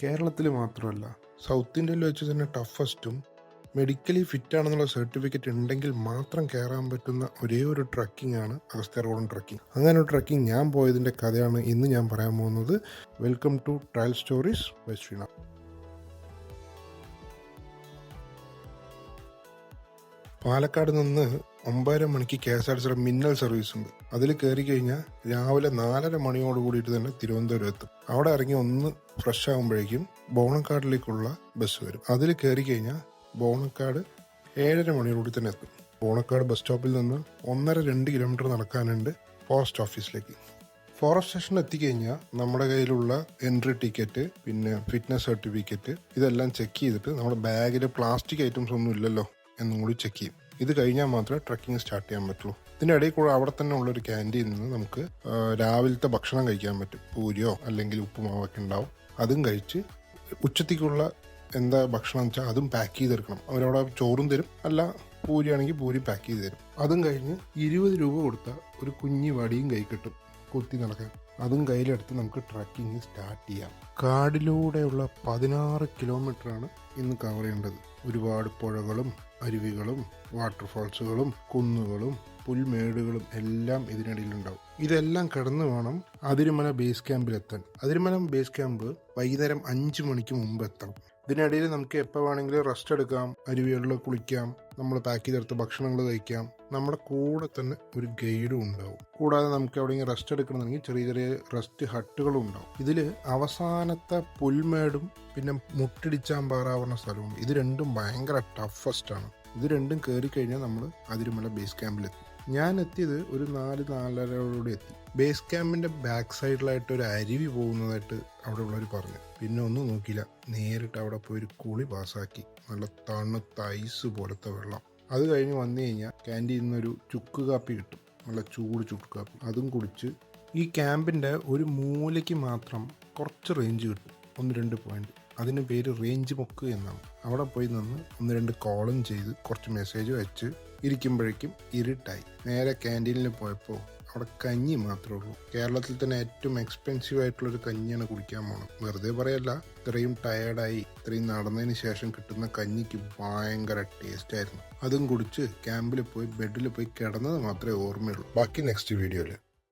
കേരളത്തിൽ മാത്രമല്ല, സൗത്ത് ഇന്ത്യയിൽ വെച്ച് തന്നെ ടഫസ്റ്റും മെഡിക്കലി ഫിറ്റ് ആണെന്നുള്ള സർട്ടിഫിക്കറ്റ് ഉണ്ടെങ്കിൽ മാത്രം കയറാൻ പറ്റുന്ന ഒരേ ഒരു ട്രക്കിംഗ് ആണ് അഗസ്ത്യാർകൂടം ട്രക്കിംഗ്. അങ്ങനെ ഒരു ട്രക്കിംഗ് ഞാൻ പോയതിൻ്റെ കഥയാണ് ഇന്ന് ഞാൻ പറയാൻ പോകുന്നത്. Welcome to trail stories by Sreenath. Palakkad നിന്ന് 9:30 മണിക്ക് KSRTC മിന്നൽ സർവീസ് ഉണ്ട്. അതിൽ കയറി കഴിഞ്ഞാൽ രാവിലെ 4:30 മണിയോട് കൂടിയിട്ട് തന്നെ തിരുവനന്തപുരം എത്തും. അവിടെ ഇറങ്ങി ഒന്ന് ഫ്രഷ് ആകുമ്പോഴേക്കും ബോണക്കാടിലേക്കുള്ള ബസ് വരും. അതിൽ കയറി കഴിഞ്ഞാൽ ബോണക്കാട് 7:30 മണിയോടുകൂടി തന്നെ എത്തും. ബോണക്കാട് ബസ് സ്റ്റോപ്പിൽ നിന്ന് 1.5-2 കിലോമീറ്റർ നടക്കാനുണ്ട് ഫോറസ്റ്റ് ഓഫീസിലേക്ക്. ഫോറസ്റ്റ് സ്റ്റേഷനിൽ എത്തിക്കഴിഞ്ഞാൽ നമ്മുടെ കയ്യിലുള്ള എൻട്രി ടിക്കറ്റ്, പിന്നെ ഫിറ്റ്നസ് സർട്ടിഫിക്കറ്റ് ഇതെല്ലാം ചെക്ക് ചെയ്തിട്ട് നമ്മുടെ ബാഗിൽ പ്ലാസ്റ്റിക് ഐറ്റംസ് ഒന്നും ഇല്ലല്ലോ എന്നും കൂടി ചെക്ക് ചെയ്യും. ഇത് കഴിഞ്ഞാൽ മാത്രമേ ട്രക്കിംഗ് സ്റ്റാർട്ട് ചെയ്യാൻ പറ്റുള്ളൂ. ഇതിൻ്റെ ഇടയിൽ കൂടെ അവിടെ തന്നെ ഉള്ളൊരു ക്യാൻറ്റീനിൽ നിന്ന് നമുക്ക് രാവിലത്തെ ഭക്ഷണം കഴിക്കാൻ പറ്റും. പൂരിയോ അല്ലെങ്കിൽ ഉപ്പുമാവൊക്കെ ഉണ്ടാവും. അതും കഴിച്ച് ഉച്ചത്തേക്കുള്ള എന്താ ഭക്ഷണം വെച്ചാൽ അതും പാക്ക് ചെയ്തെടുക്കണം. അവരവിടെ ചോറും തരും, അല്ല പൂരിയാണെങ്കിൽ പൂരി പാക്ക് ചെയ്ത് തരും. അതും കഴിഞ്ഞ് 20 രൂപ കൊടുത്താൽ ഒരു കുഞ്ഞി വടിയും കൈ കിട്ടും കുത്തി നടക്കാൻ. അതും കയ്യിലെടുത്ത് നമുക്ക് ട്രക്കിംഗ് സ്റ്റാർട്ട് ചെയ്യാം. കാടിലൂടെയുള്ള 16 കിലോമീറ്ററാണ് ഇന്ന് കവർ ചെയ്യേണ്ടത്. ഒരുപാട് പുഴകളും അരുവികളും വാട്ടർഫാൾസുകളും കുന്നുകളും പുൽമേടുകളും എല്ലാം ഇതിനിടയിലുണ്ടാവും. ഇതെല്ലാം കടന്നു വേണം അതിരുമല ബേസ് ക്യാമ്പിലെത്താൻ. അതിരുമല ബേസ് ക്യാമ്പ് വൈകുന്നേരം 5 മണിക്ക് മുമ്പ് എത്തണം. ഇതിനിടയിൽ നമുക്ക് എപ്പോൾ വേണമെങ്കിലും റെസ്റ്റ് എടുക്കാം, അരുവികളിൽ കുളിക്കാം, നമ്മൾ പാക്ക് ചെയ്തെടുത്ത ഭക്ഷണങ്ങൾ കഴിക്കാം. നമ്മുടെ കൂടെ തന്നെ ഒരു ഗൈഡും ഉണ്ടാവും. കൂടാതെ നമുക്ക് എവിടെയെങ്കിലും റെസ്റ്റ് എടുക്കണമെന്നുണ്ടെങ്കിൽ ചെറിയ ചെറിയ റെസ്റ്റ് ഹട്ടുകളും ഉണ്ടാവും. ഇതിൽ അവസാനത്തെ പുൽമേടും പിന്നെ മുട്ടിടിച്ചാമ്പാറ പറഞ്ഞ സ്ഥലവും ഇത് രണ്ടും ഭയങ്കര ടഫസ്റ്റ് ആണ്. ഇത് രണ്ടും കയറി കഴിഞ്ഞാൽ നമ്മൾ അതിരുമല ബേസ് ക്യാമ്പിലെത്തി. ഞാൻ എത്തിയത് ഒരു 4-4:30 എത്തി. ബേസ് ക്യാമ്പിന്റെ ബാക്ക് സൈഡിലായിട്ട് ഒരു അരുവി പോകുന്നതായിട്ട് അവിടെ ഉള്ളവർ പറഞ്ഞു. പിന്നെ ഒന്നും നോക്കിയില്ല, നേരിട്ട് അവിടെ പോയി ഒരു കുളി പാസ്സാക്കി. നല്ല തണുത്ത ഐസ് പോലത്തെ വെള്ളം. അത് കഴിഞ്ഞ് വന്നു കഴിഞ്ഞാൽ ക്യാൻറ്റീനിൽ നിന്നൊരു ചുക്ക് കാപ്പി കിട്ടും, നല്ല ചൂട് ചുക്ക് കാപ്പി. അതും കുടിച്ച് ഈ ക്യാമ്പിൻ്റെ ഒരു മൂലയ്ക്ക് മാത്രം കുറച്ച് റേഞ്ച് കിട്ടും, 1-2 പോയിന്റ്. അതിന് പേര് റേഞ്ച് മുക്ക് എന്നാണ്. അവിടെ പോയി നിന്ന് 1-2 കോളും ചെയ്ത് കുറച്ച് മെസ്സേജ് വെച്ച് ഇരിക്കുമ്പോഴേക്കും ഇരുട്ടായി. നേരെ ക്യാൻറ്റീനിൽ പോയപ്പോൾ അവിടെ കഞ്ഞി മാത്രമേ ഉള്ളൂ. കേരളത്തിൽ തന്നെ ഏറ്റവും എക്സ്പെൻസീവ് ആയിട്ടുള്ളൊരു കഞ്ഞിയാണ് കുടിക്കാൻ പോകണം. വെറുതെ പറയല്ല, ഇത്രയും ടയേർഡായി ഇത്രയും നടന്നതിന് ശേഷം കിട്ടുന്ന കഞ്ഞിക്ക് ഭയങ്കര ടേസ്റ്റ് ആയിരുന്നു. അതും കുടിച്ച് ക്യാമ്പിൽ പോയി ബെഡിൽ പോയി കിടന്നത് മാത്രമേ ഓർമ്മയുള്ളൂ. ബാക്കി നെക്സ്റ്റ് വീഡിയോയിൽ.